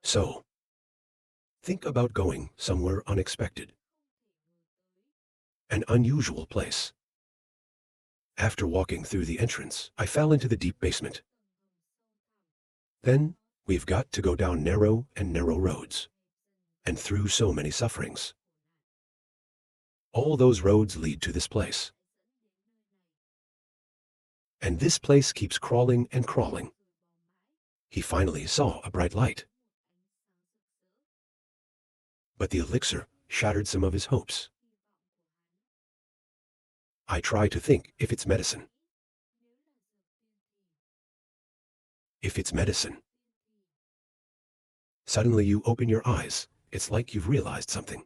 So, think about going somewhere unexpected. An unusual place. After walking through the entrance, I fell into the deep basement. Then, we've got to go down narrow and narrow roads. And through so many sufferings. All those roads lead to this place. And this place keeps crawling and crawling. He finally saw a bright light. But the elixir shattered some of his hopes. I try to think if it's medicine. If it's medicine. Suddenly you open your eyes. It's like you've realized something.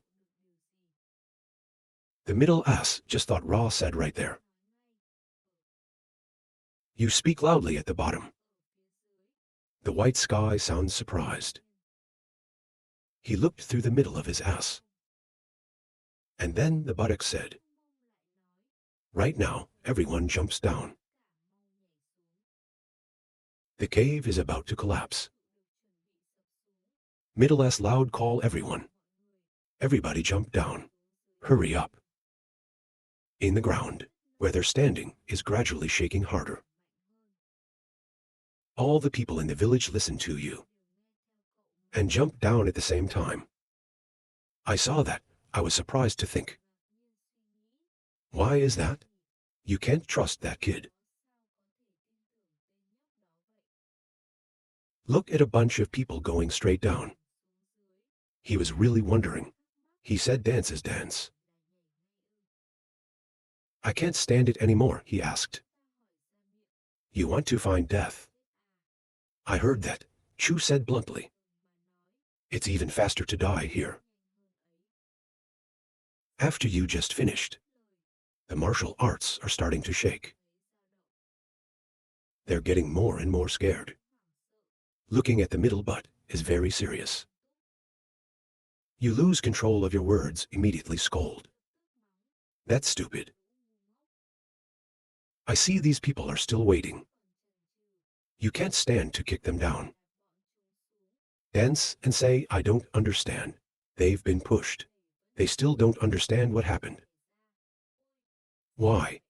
The middle ass just thought Ra said right there. You speak loudly at the bottom. The white sky sounds surprised. He looked through the middle of his ass. And then the buttock said, right now, everyone jumps down. The cave is about to collapse. Middle ass loud call everyone. Everybody jump down. Hurry up. In the ground, where they're standing, is gradually shaking harder. All the people in the village listen to you. And jump down at the same time. I saw that. I was surprised to think. Why is that? You can't trust that kid. Look at a bunch of people going straight down. He was really wondering. He said dance is dance. I can't stand it anymore, he asked. You want to find death? I heard that, Chu said bluntly. It's even faster to die here. After you just finished. The martial arts are starting to shake. They're getting more and more scared. Looking at the middle butt is very serious. You lose control of your words, immediately scold. That's stupid. I see these people are still waiting. You can't stand to kick them down. Dance and say, I don't understand. They've been pushed. They still don't understand what happened. Why?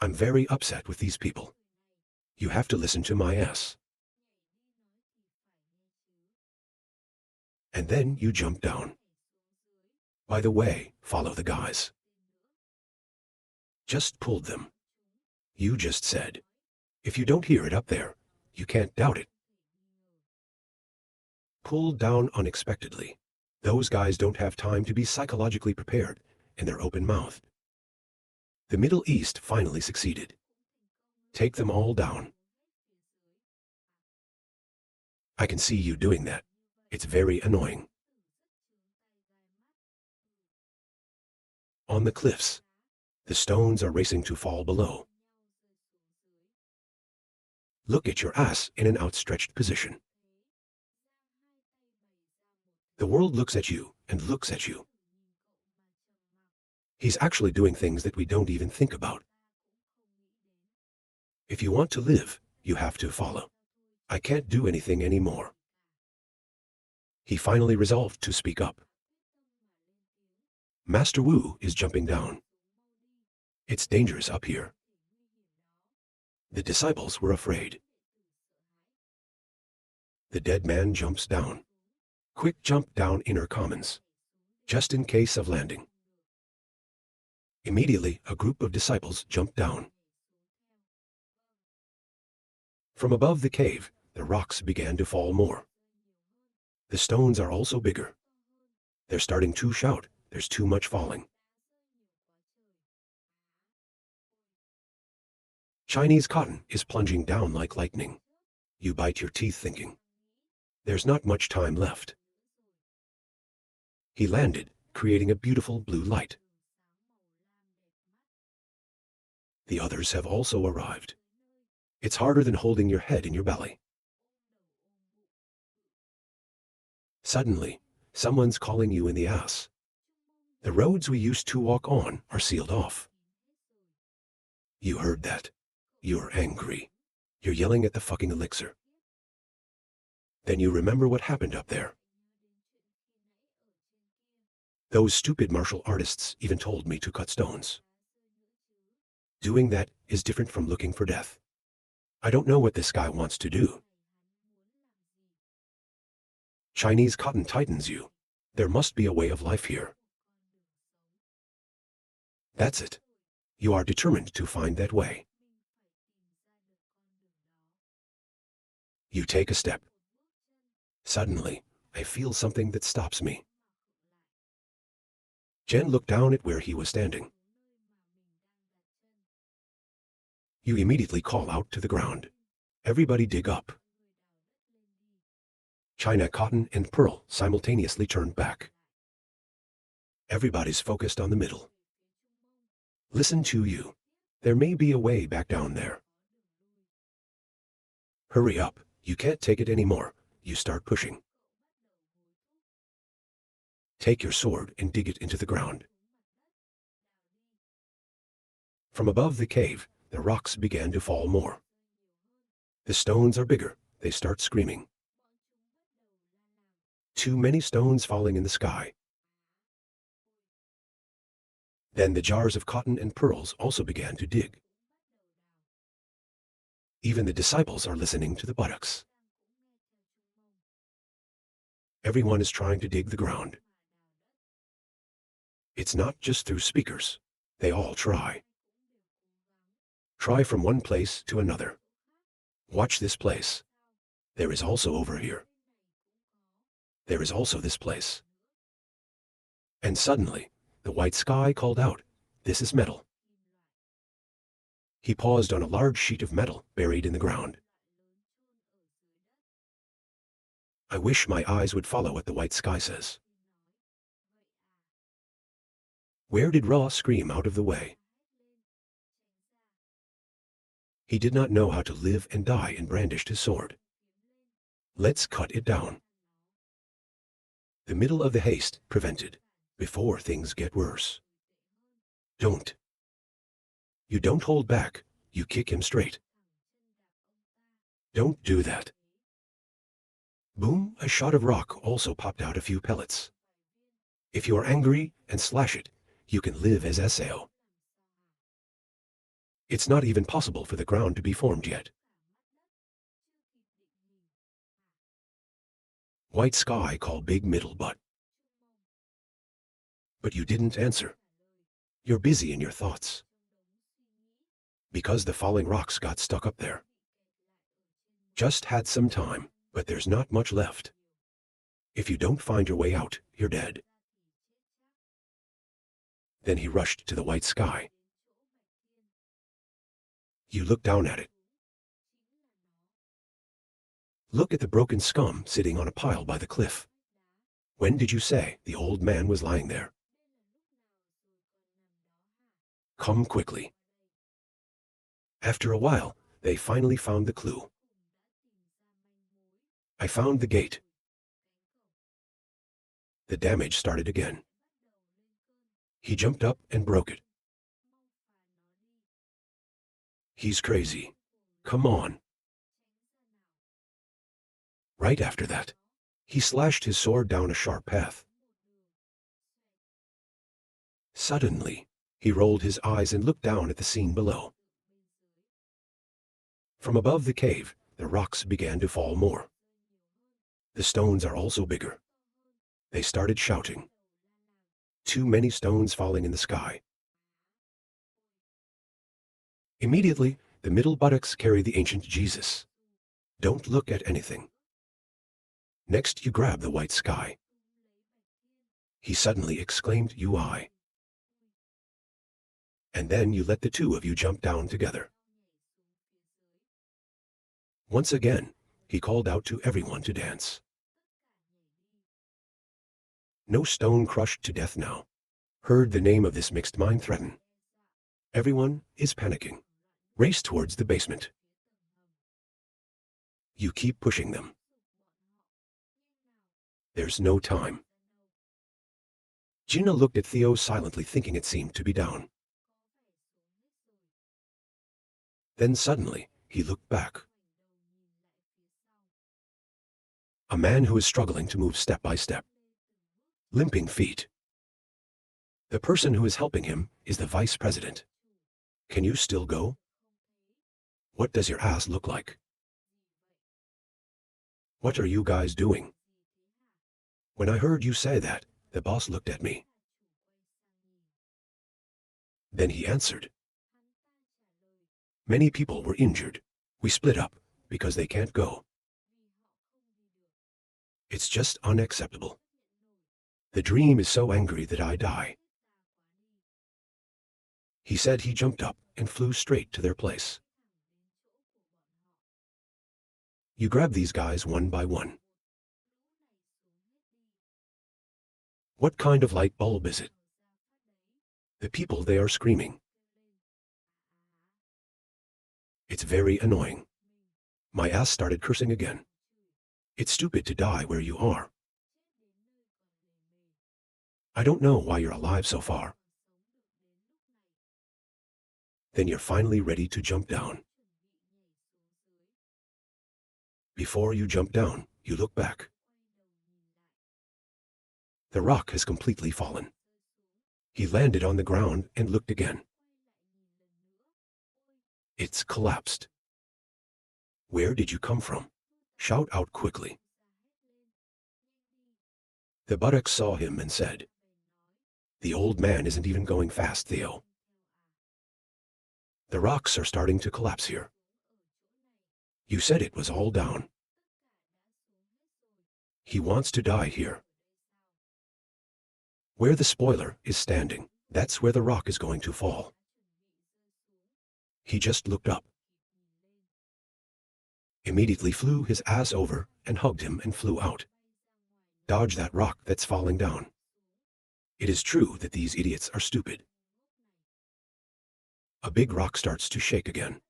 I'm very upset with these people. You have to listen to my ass. And then you jump down. By the way, follow the guys. Just pulled them. You just said. If you don't hear it up there, you can't doubt it. Pulled down unexpectedly. Those guys don't have time to be psychologically prepared, and they're open-mouthed. The Middle East finally succeeded. Take them all down. I can see you doing that. It's very annoying. On the cliffs, the stones are racing to fall below. Look at your ass in an outstretched position. The world looks at you and looks at you. He's actually doing things that we don't even think about. If you want to live, you have to follow. I can't do anything anymore. He finally resolved to speak up. Master Wu is jumping down. It's dangerous up here. The disciples were afraid. The dead man jumps down. Quick jump down inner commons, just in case of landing. Immediately, a group of disciples jumped down. From above the cave, the rocks began to fall more. The stones are also bigger. They're starting to shout, there's too much falling. Chinese cotton is plunging down like lightning. You bite your teeth thinking. There's not much time left. He landed, creating a beautiful blue light. The others have also arrived. It's harder than holding your head in your belly. Suddenly, someone's calling you in the ass. The roads we used to walk on are sealed off. You heard that. You're angry. You're yelling at the fucking elixir. Then you remember what happened up there. Those stupid martial artists even told me to cut stones. Doing that is different from looking for death. I don't know what this guy wants to do. Chinese cotton tightens you. There must be a way of life here. That's it. You are determined to find that way. You take a step. Suddenly, I feel something that stops me. Jen looked down at where he was standing. You immediately call out to the ground. Everybody dig up. China, Cotton, and Pearl simultaneously turned back. Everybody's focused on the middle. Listen to you. There may be a way back down there. Hurry up. You can't take it anymore. You start pushing. Take your sword and dig it into the ground. From above the cave, the rocks began to fall more. The stones are bigger. They start screaming. Too many stones falling in the sky. Then the jars of cotton and pearls also began to dig. Even the disciples are listening to the buttocks. Everyone is trying to dig the ground. It's not just through speakers. They all try. Try from one place to another. Watch this place. There is also over here. There is also this place. And suddenly, the white sky called out, "This is metal." He paused on a large sheet of metal buried in the ground. I wish my eyes would follow what the white sky says. Where did Ra scream out of the way? He did not know how to live and die and brandished his sword. Let's cut it down. The middle of the haste prevented, before things get worse. Don't. You don't hold back, you kick him straight. Don't do that. Boom, a shot of rock also popped out a few pellets. If you are angry and slash it, you can live as Sao. It's not even possible for the ground to be formed yet. White sky call big middle butt. But you didn't answer. You're busy in your thoughts. Because the falling rocks got stuck up there. Just had some time, but there's not much left. If you don't find your way out, you're dead. Then he rushed to the white sky. You look down at it. Look at the broken scum sitting on a pile by the cliff. When did you say the old man was lying there? Come quickly. After a while, they finally found the clue. I found the gate. The damage started again. He jumped up and broke it. He's crazy. Come on. Right after that, he slashed his sword down a sharp path. Suddenly, he rolled his eyes and looked down at the scene below. From above the cave, the rocks began to fall more. The stones are also bigger. They started shouting. Too many stones falling in the sky. Immediately, the middle buttocks carry the ancient Jesus. Don't look at anything. Next, you grab the white sky. He suddenly exclaimed, "UI." And then you let the two of you jump down together. Once again, he called out to everyone to dance. No stone crushed to death now. Heard the name of this mixed mind threaten. Everyone is panicking. Race towards the basement. You keep pushing them. There's no time. Gina looked at Theo silently, thinking it seemed to be down. Then suddenly, he looked back. A man who is struggling to move step by step. Limping feet. The person who is helping him is the vice president. Can you still go? What does your ass look like? What are you guys doing? When I heard you say that, the boss looked at me. Then he answered. Many people were injured. We split up because they can't go. It's just unacceptable. The dream is so angry that I die. He said he jumped up and flew straight to their place. You grab these guys one by one. What kind of light bulb is it? The people, they are screaming. It's very annoying. My ass started cursing again. It's stupid to die where you are. I don't know why you're alive so far. Then you're finally ready to jump down. Before you jump down, you look back. The rock has completely fallen. He landed on the ground and looked again. It's collapsed. Where did you come from? Shout out quickly. The buttocks saw him and said, The old man isn't even going fast, Theo. The rocks are starting to collapse here. You said it was all down. He wants to die here. Where the spoiler is standing, that's where the rock is going to fall. He just looked up. Immediately flew his ass over and hugged him and flew out. Dodge that rock that's falling down. It is true that these idiots are stupid. A big rock starts to shake again.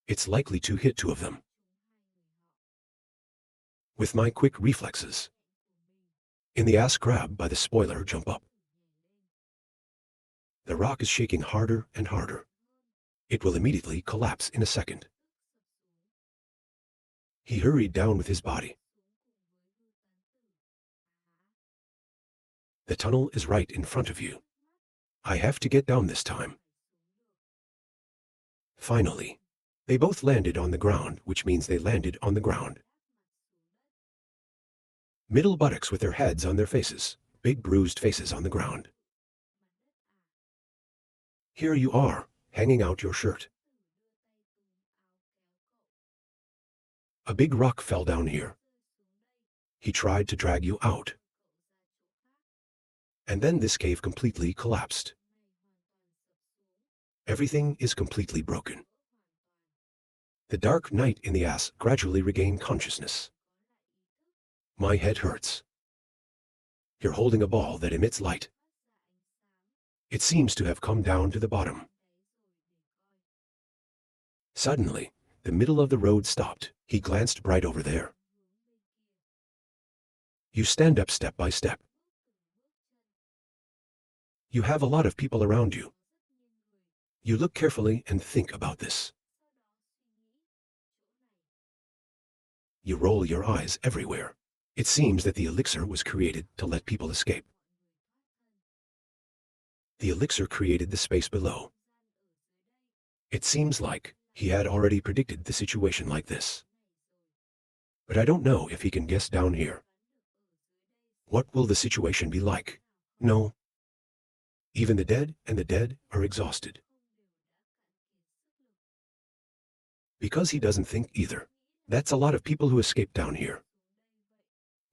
It's likely to hit two of them. With my quick reflexes, in the ass grab by the spoiler, jump up. The rock is shaking harder and harder. It will immediately collapse in a second. He hurried down with his body. The tunnel is right in front of you. I have to get down this time. Finally, they both landed on the ground, which means they landed on the ground. Middle buttocks with their heads on their faces, big bruised faces on the ground. Here you are, hanging out your shirt. A big rock fell down here. He tried to drag you out. And then this cave completely collapsed. Everything is completely broken. The dark knight in the ass gradually regained consciousness. My head hurts. You're holding a ball that emits light. It seems to have come down to the bottom. Suddenly, the middle of the road stopped. He glanced right over there. You stand up step by step. You have a lot of people around you. You look carefully and think about this. You roll your eyes everywhere. It seems that the elixir was created to let people escape. The elixir created the space below. It seems like he had already predicted the situation like this. But I don't know if he can guess down here. What will the situation be like? No. Even the dead and the dead are exhausted. Because he doesn't think either. That's a lot of people who escaped down here.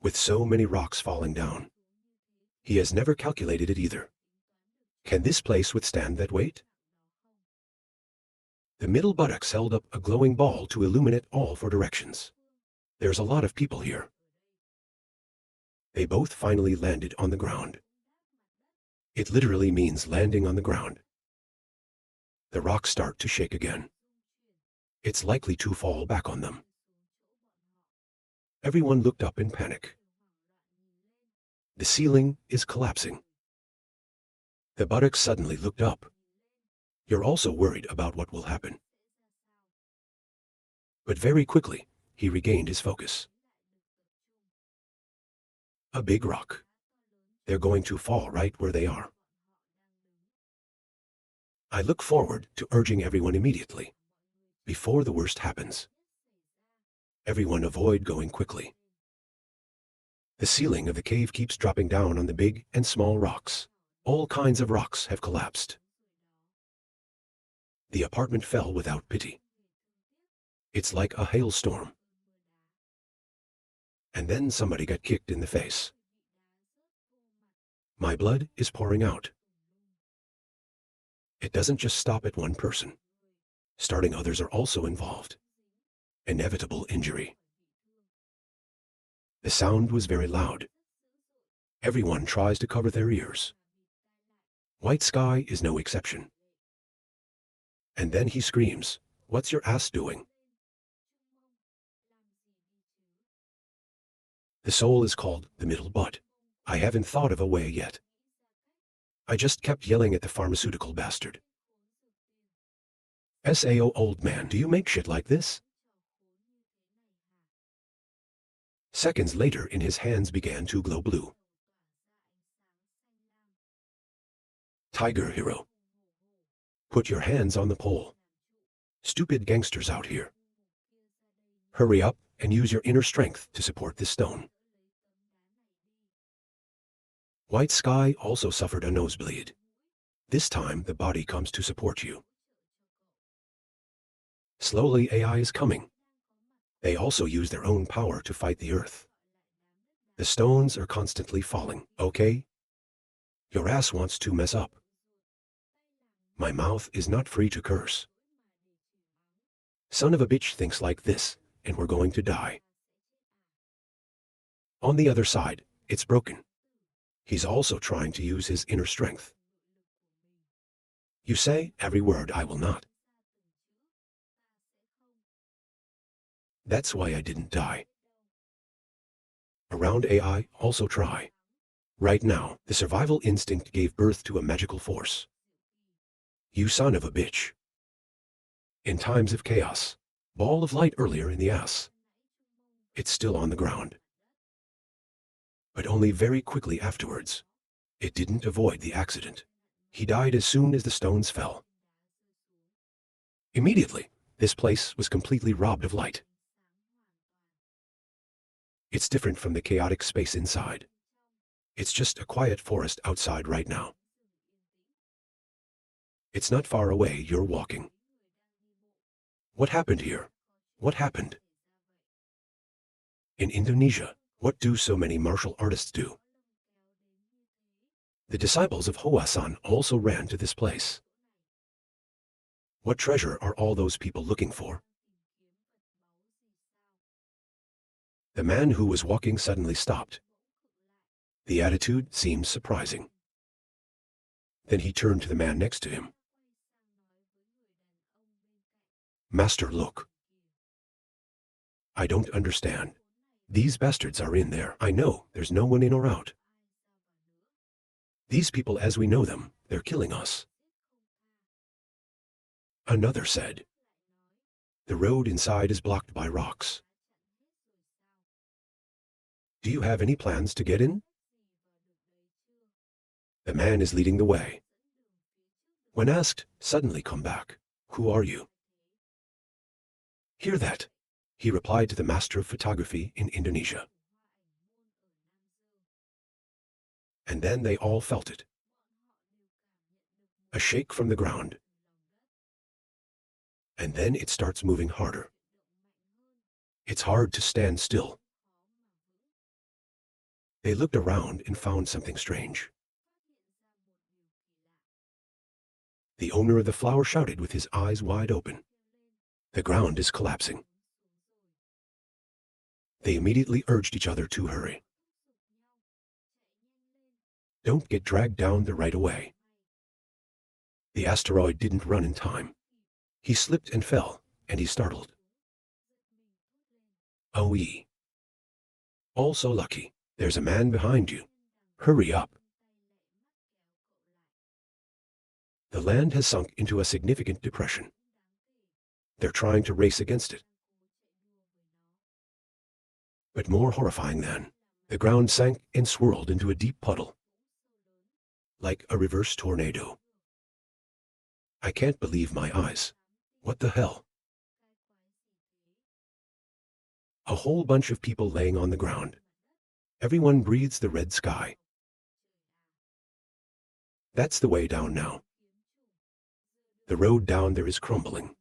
With so many rocks falling down. He has never calculated it either. Can this place withstand that weight? The middle buttocks held up a glowing ball to illuminate all four directions. There's a lot of people here. They both finally landed on the ground. It literally means landing on the ground. The rocks start to shake again. It's likely to fall back on them. Everyone looked up in panic. The ceiling is collapsing. The buttocks suddenly looked up. You're also worried about what will happen. But very quickly, he regained his focus. A big rock. They're going to fall right where they are. I look forward to urging everyone immediately, before the worst happens. Everyone avoid going quickly. The ceiling of the cave keeps dropping down on the big and small rocks. All kinds of rocks have collapsed. The apartment fell without pity. It's like a hailstorm. And then somebody got kicked in the face. My blood is pouring out. It doesn't just stop at one person. Starting others are also involved. Inevitable injury. The sound was very loud. Everyone tries to cover their ears. White Sky is no exception. And then he screams, "What's your ass doing?" The soul is called the middle butt. I haven't thought of a way yet. I just kept yelling at the pharmaceutical bastard. "Sao old man, do you make shit like this?" Seconds later his hands began to glow blue. Tiger hero. Put your hands on the pole. Stupid gangsters out here. Hurry up and use your inner strength to support this stone. White Sky also suffered a nosebleed. This time the body comes to support you. Slowly AI is coming. They also use their own power to fight the earth. The stones are constantly falling, okay? Your ass wants to mess up. My mouth is not free to curse. Son of a bitch thinks like this, and we're going to die. On the other side, it's broken. He's also trying to use his inner strength. You say every word, I will not. That's why I didn't die. Around AI also try. Right now, the survival instinct gave birth to a magical force. You son of a bitch. In times of chaos, ball of light earlier in the ass. It's still on the ground. But only very quickly afterwards. It didn't avoid the accident. He died as soon as the stones fell. Immediately, this place was completely robbed of light. It's different from the chaotic space inside. It's just a quiet forest outside right now. It's not far away, you're walking. What happened here? What happened? In Indonesia, what do so many martial artists do? The disciples of Hua-san also ran to this place. What treasure are all those people looking for? The man who was walking suddenly stopped. The attitude seemed surprising. Then he turned to the man next to him. Master, look. I don't understand. These bastards are in there. I know, there's no one in or out. These people as we know them, they're killing us. Another said. The road inside is blocked by rocks. Do you have any plans to get in? The man is leading the way. When asked, suddenly come back. Who are you? Hear that? He replied to the master of photography in Indonesia. And then they all felt it. A shake from the ground. And then it starts moving harder. It's hard to stand still. They looked around and found something strange. The owner of the flower shouted with his eyes wide open. The ground is collapsing. They immediately urged each other to hurry. Don't get dragged down the right away. The asteroid didn't run in time. He slipped and fell, and he startled. Oh, also lucky. There's a man behind you. Hurry up. The land has sunk into a significant depression. They're trying to race against it. But more horrifying than, The ground sank and swirled into a deep puddle, like a reverse tornado. I can't believe my eyes. What the hell? A whole bunch of people laying on the ground. Everyone breathes the red sky. That's the way down now. The road down there is crumbling.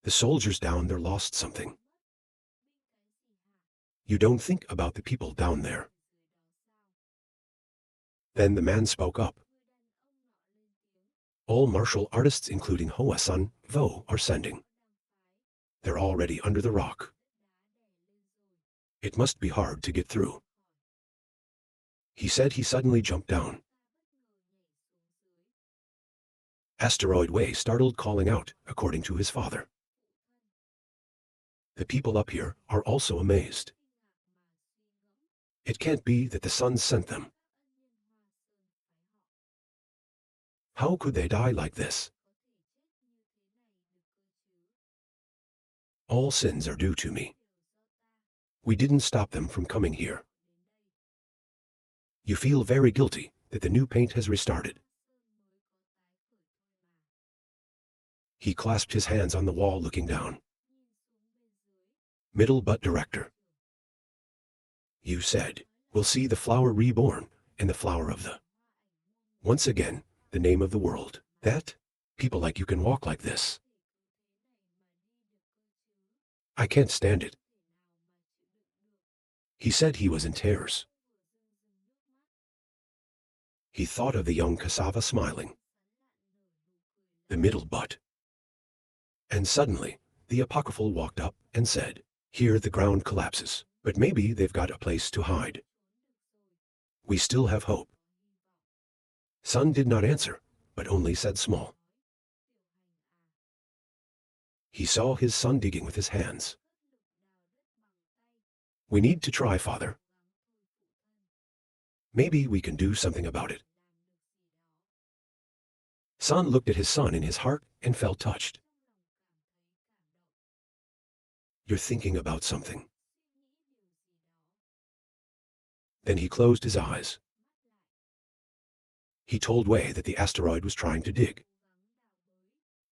The soldiers down there lost something. You don't think about the people down there. Then the man spoke up. All martial artists, including Hua Vo, are sending. They're already under the rock. It must be hard to get through. He said. He suddenly jumped down. Asteroid Way startled, calling out, according to his father. The people up here are also amazed. It can't be that the sun sent them. How could they die like this? All sins are due to me. We didn't stop them from coming here. You feel very guilty that the new paint has restarted. He clasped his hands on the wall, looking down. Middle butt director. You said, we'll see the flower reborn and the flower of the... Once again, the name of the world. That? People like you can walk like this. I can't stand it. He said he was in tears. He thought of the young cassava smiling. The middle butt. And suddenly, the apocryphal walked up and said, here the ground collapses, but maybe they've got a place to hide. We still have hope. Sun did not answer, but only said small. He saw his son digging with his hands. We need to try, father. Maybe we can do something about it. Sun looked at his son in his heart and felt touched. You're thinking about something. Then he closed his eyes. He told Wei that the asteroid was trying to dig.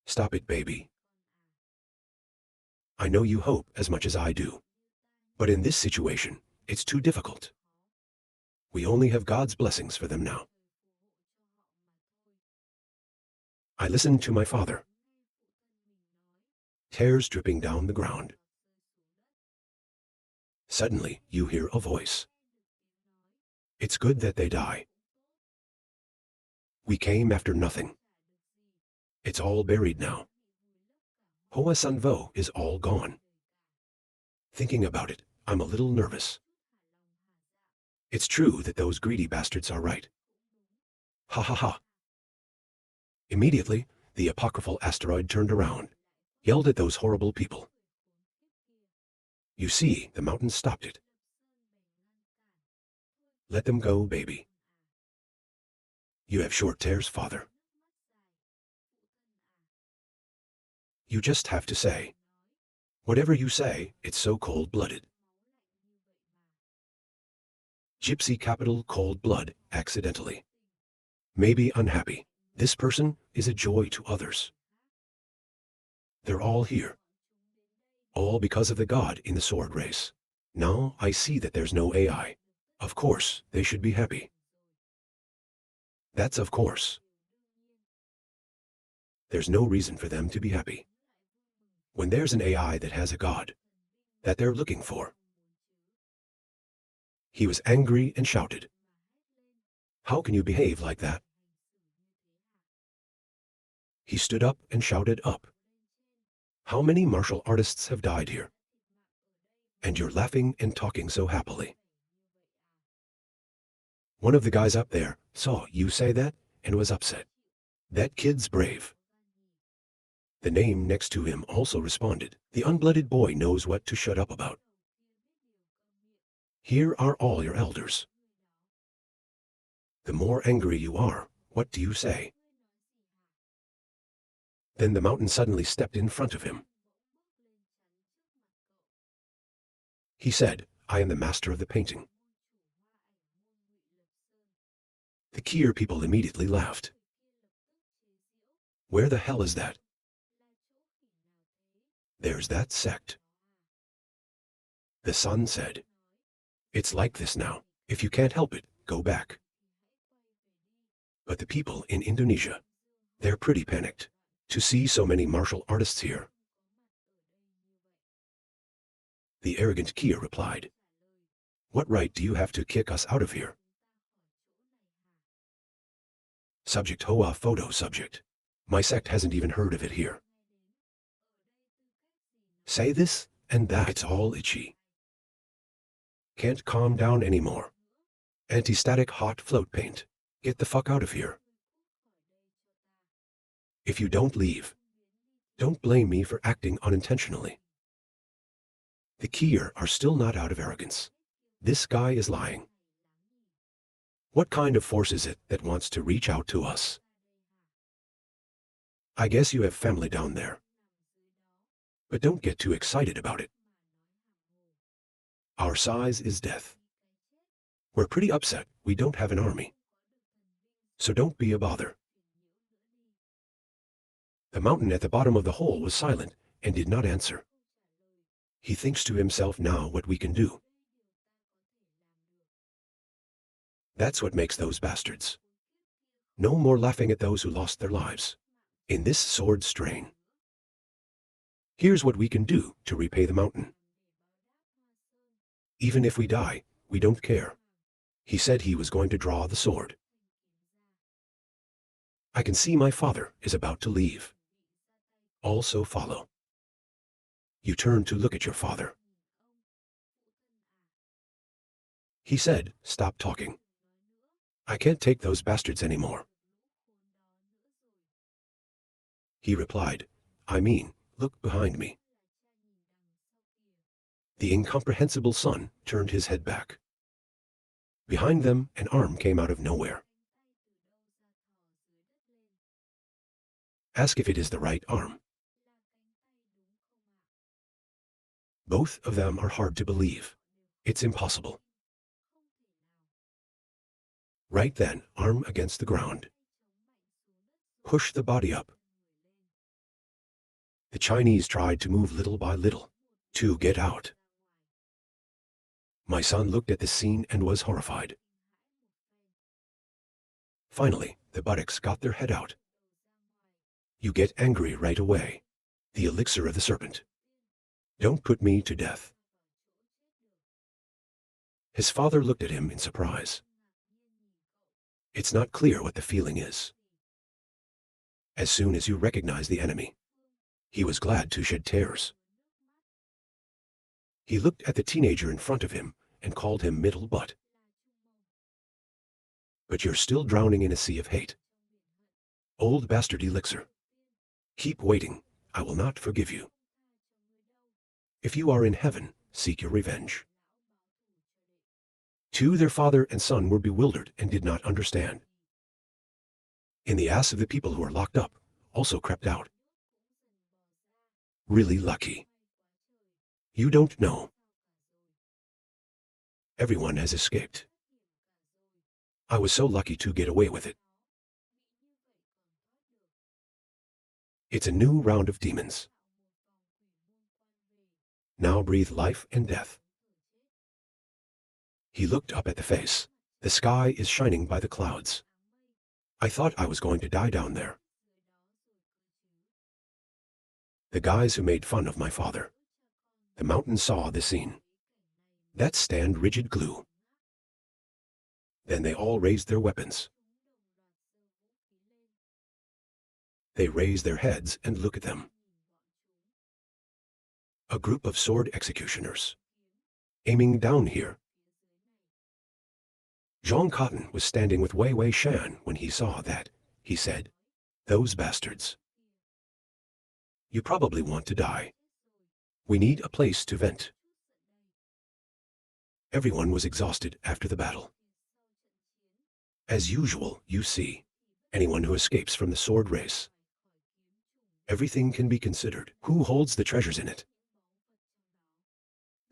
Stop it, baby. I know you hope as much as I do. But in this situation, it's too difficult. We only have God's blessings for them now. I listened to my father. Tears dripping down the ground. Suddenly, you hear a voice. It's good that they die. We came after nothing. It's all buried now. Hoa San Vo is all gone. Thinking about it, I'm a little nervous. It's true that those greedy bastards are right. Ha ha ha. Immediately, the apocryphal asteroid turned around, yelled at those horrible people. You see, the mountain stopped it. Let them go, baby. You have short tears, father. You just have to say. Whatever you say, it's so cold-blooded. Gypsy capital cold blood, accidentally. Maybe unhappy. This person is a joy to others. They're all here. All because of the god in the sword race. Now I see that there's no AI. Of course, they should be happy. That's of course. There's no reason for them to be happy. When there's an AI that has a god, that they're looking for. He was angry and shouted. How can you behave like that? He stood up and shouted up. How many martial artists have died here? And you're laughing and talking so happily. One of the guys up there saw you say that and was upset. That kid's brave. The name next to him also responded. The unblooded boy knows what to shut up about. Here are all your elders. The more angry you are, what do you say? Then the mountain suddenly stepped in front of him. He said, I am the master of the painting. The Kier people immediately laughed. Where the hell is that? There's that sect. The son said, it's like this now. If you can't help it, go back. But the people in Indonesia, they're pretty panicked to see so many martial artists here. The arrogant Kier replied, what right do you have to kick us out of here? Subject Hoa photo subject. My sect hasn't even heard of it here. Say this and that, it's all itchy. Can't calm down anymore. Anti-static hot float paint. Get the fuck out of here. If you don't leave, don't blame me for acting unintentionally. The Kier are still not out of arrogance. This guy is lying. What kind of force is it that wants to reach out to us? I guess you have family down there. But don't get too excited about it. Our size is death. We're pretty upset we don't have an army. So don't be a bother. The mountain at the bottom of the hole was silent and did not answer. He thinks to himself now what we can do. That's what makes those bastards. No more laughing at those who lost their lives in this sword strain. Here's what we can do to repay the mountain. Even if we die, we don't care. He said he was going to draw the sword. I can see my father is about to leave. Also follow. You turn to look at your father. He said, stop talking. I can't take those bastards anymore. He replied, I mean, look behind me. The incomprehensible son turned his head back. Behind them, an arm came out of nowhere. Ask if it is the right arm. Both of them are hard to believe. It's impossible. Right then, arm against the ground. Push the body up. The Chinese tried to move little by little to get out. My son looked at the scene and was horrified. Finally, the buttocks got their head out. You get angry right away. The elixir of the serpent. Don't put me to death. His father looked at him in surprise. It's not clear what the feeling is. As soon as you recognize the enemy, he was glad to shed tears. He looked at the teenager in front of him and called him middle butt. But you're still drowning in a sea of hate. Old bastard elixir. Keep waiting, I will not forgive you. If you are in heaven, seek your revenge. Two, their father and son were bewildered and did not understand. In the ass of the people who are locked up also crept out. Really lucky. You don't know. Everyone has escaped. I was so lucky to get away with it. It's a new round of demons. Now breathe life and death. He looked up at the face. The sky is shining by the clouds. I thought I was going to die down there. The guys who made fun of my father. The mountain saw the scene. That stand rigid glue. Then they all raised their weapons. They raise their heads and look at them. A group of sword executioners. Aiming down here. Zhang Cotton was standing with Wei Wei Shan when he saw that. He said, those bastards. You probably want to die. We need a place to vent. Everyone was exhausted after the battle. As usual, you see, anyone who escapes from the sword race. Everything can be considered. Who holds the treasures in it?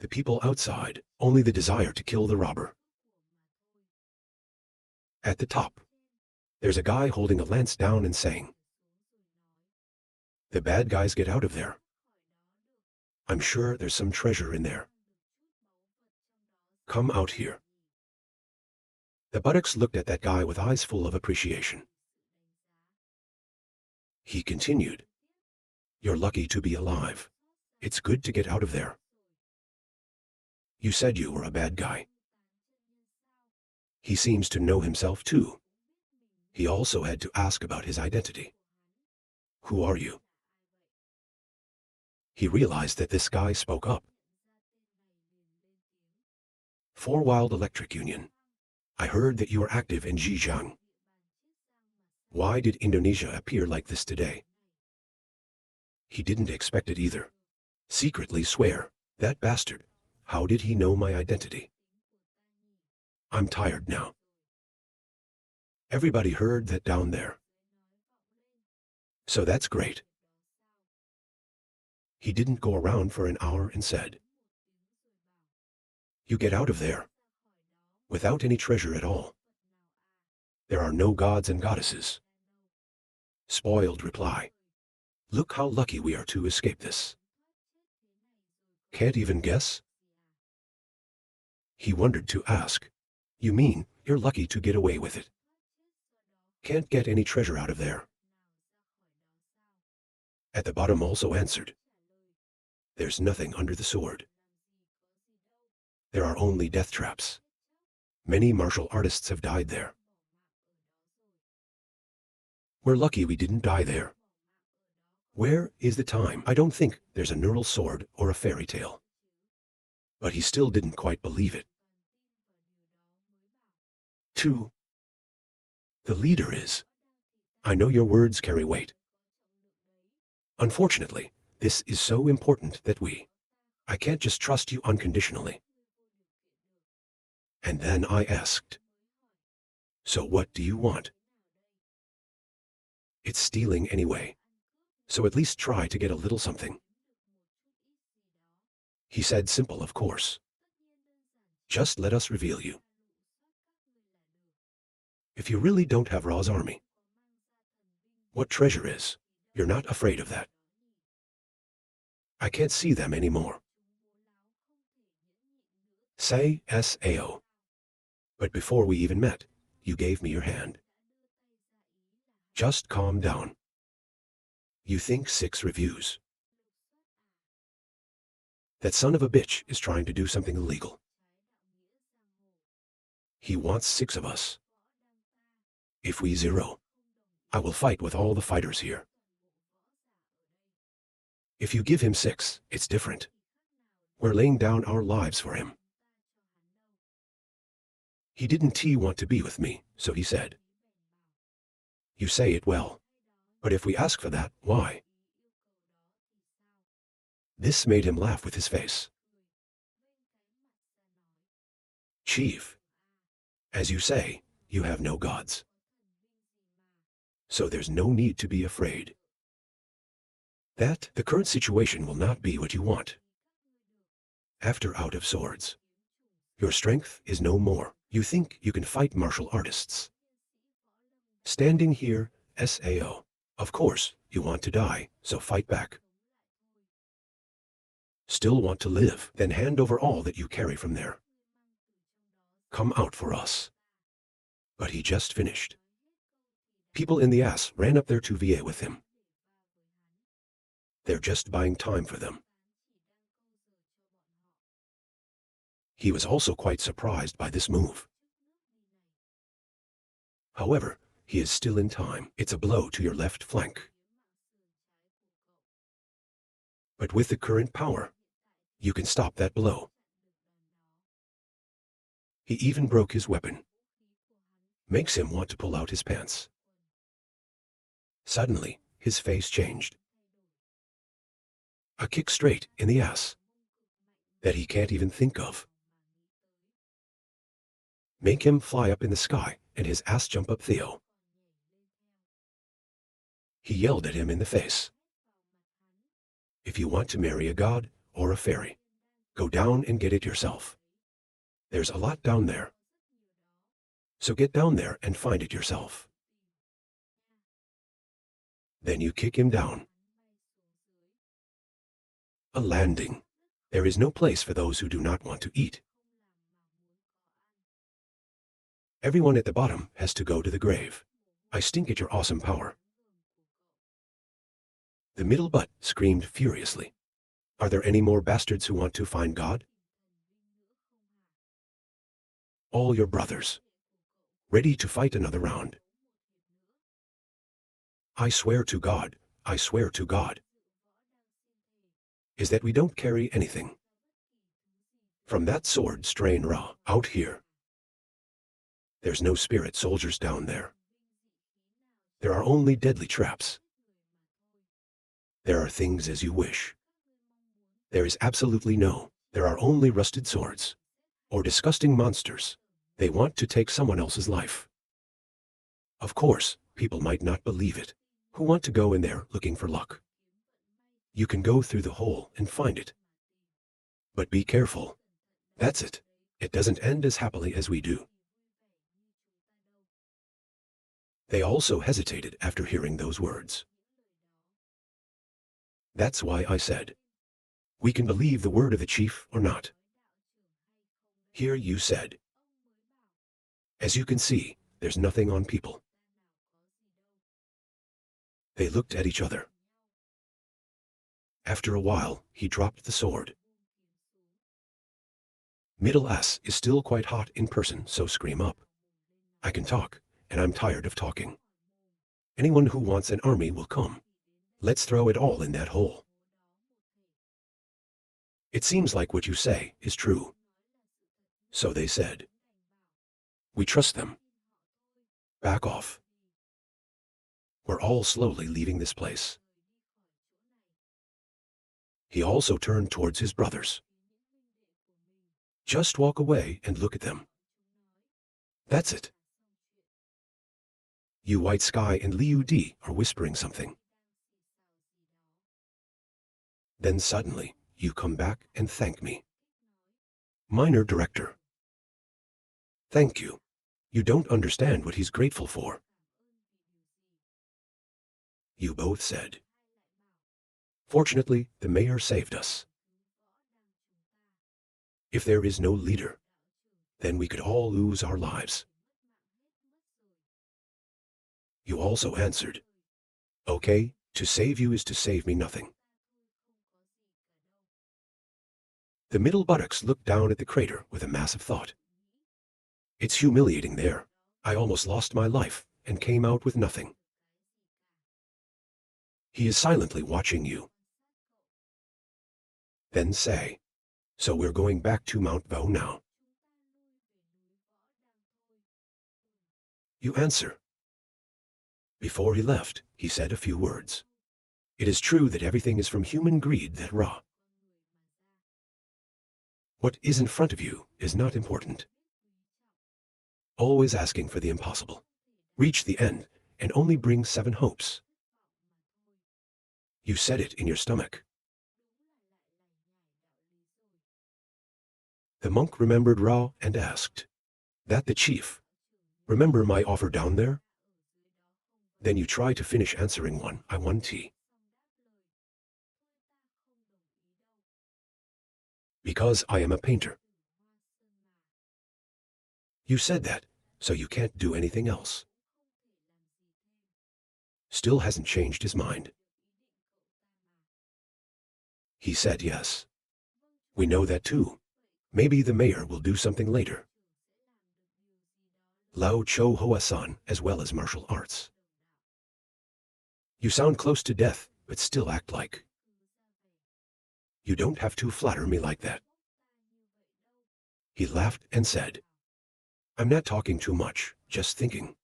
The people outside, only the desire to kill the robber. At the top, There's a guy holding a lance down and saying, "The bad guys get out of there. I'm sure there's some treasure in there. Come out here." The buttocks looked at that guy with eyes full of appreciation. He continued, "You're lucky to be alive. It's good to get out of there. You said you were a bad guy." He seems to know himself too. He also had to ask about his identity. "Who are you?" He realized that this guy spoke up. "For Wild Electric Union. I heard that you are active in Zhejiang. Why did Indonesia appear like this today?" He didn't expect it either. Secretly swear, that bastard, how did he know my identity? "I'm tired now." Everybody heard that down there. "So that's great." He didn't go around for an hour and said, "You get out of there. Without any treasure at all. There are no gods and goddesses." Spoiled reply. "Look how lucky we are to escape this. Can't even guess?" He wondered to ask, "You mean you're lucky to get away with it? Can't get any treasure out of there?" At the bottom also answered, "There's nothing under the sword. There are only death traps. Many martial artists have died there. We're lucky we didn't die there. Where is the time? I don't think there's a neural sword or a fairy tale." But he still didn't quite believe it. 2. The leader is, "I know your words carry weight. Unfortunately, this is so important that I can't just trust you unconditionally." And then I asked, "So what do you want?" "It's stealing anyway, so at least try to get a little something." He said, "Simple, of course. Just let us reveal you. If you really don't have Ra's army, what treasure is, you're not afraid of that. I can't see them anymore. Say SAO. But before we even met, you gave me your hand. Just calm down. You think 6 reviews. That son of a bitch is trying to do something illegal. He wants 6 of us. If we 0, I will fight with all the fighters here. If you give him 6, it's different. We're laying down our lives for him." He didn't want to be with me, so he said, "You say it well. But if we ask for that, why?" This made him laugh with his face. "Chief, as you say, you have no gods. So there's no need to be afraid. That the current situation will not be what you want. After Out of Swords, your strength is no more. You think you can fight martial artists. Standing here, SAO. Of course, you want to die, so fight back. Still want to live, then hand over all that you carry from there. Come out for us." But he just finished. People in the ass ran up there to VA with him. They're just buying time for them. He was also quite surprised by this move. However, he is still in time. It's a blow to your left flank. But with the current power, you can stop that blow. He even broke his weapon. Makes him want to pull out his pants. Suddenly, his face changed. A kick straight in the ass that he can't even think of. Make him fly up in the sky and his ass jump up Theo. He yelled at him in the face. "If you want to marry a god or a fairy, go down and get it yourself. There's a lot down there. So get down there and find it yourself." Then you kick him down. A landing. There is no place for those who do not want to eat. Everyone at the bottom has to go to the grave. I stink at your awesome power. The middle butt screamed furiously. Are there any more bastards who want to find God? All your brothers. Ready to fight another round. I swear to God, I swear to God. Is that we don't carry anything. From that sword strain Ra, out here. There's no spirit soldiers down there. There are only deadly traps. There are things as you wish. There is absolutely no. There are only rusted swords. Or disgusting monsters. They want to take someone else's life. Of course, people might not believe it. Who want to go in there looking for luck? You can go through the hole and find it. But be careful. That's it. It doesn't end as happily as we do. They also hesitated after hearing those words. That's why I said, we can believe the word of the chief or not. Here you said, as you can see, there's nothing on people. They looked at each other. After a while, he dropped the sword. Middle ass is still quite hot in person, so scream up. I can talk, and I'm tired of talking. Anyone who wants an army will come. Let's throw it all in that hole. It seems like what you say is true. So they said. We trust them. Back off. We're all slowly leaving this place. He also turned towards his brothers. Just walk away and look at them. That's it. You White Sky and Liu Di are whispering something. Then suddenly, you come back and thank me. Minor director. Thank you. You don't understand what he's grateful for. You both said. Fortunately, the mayor saved us. If there is no leader, then we could all lose our lives. You also answered. Okay, to save you is to save me nothing. The middle buttocks looked down at the crater with a massive thought. It's humiliating there. I almost lost my life and came out with nothing. He is silently watching you. Then say, so we're going back to Mount Hua now. You answer. Before he left, he said a few words. It is true that everything is from human greed that Ra. What is in front of you is not important. Always asking for the impossible. Reach the end and only bring 7 hopes. You said it in your stomach. The monk remembered Ra and asked, that the chief? Remember my offer down there? Then you try to finish answering one, I want tea. Because I am a painter. You said that, so you can't do anything else. Still hasn't changed his mind. He said yes. We know that too. Maybe the mayor will do something later. Lao Cho Hoa-san as well as martial arts. You sound close to death, but still act like. You don't have to flatter me like that. He laughed and said, I'm not talking too much, just thinking.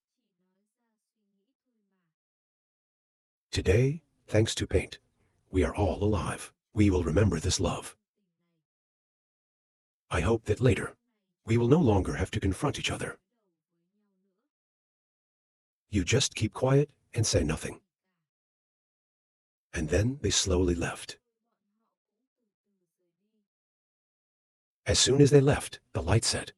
Today, thanks to paint, we are all alive. We will remember this love. I hope that later, we will no longer have to confront each other. You just keep quiet and say nothing. And then they slowly left. As soon as they left, the light said,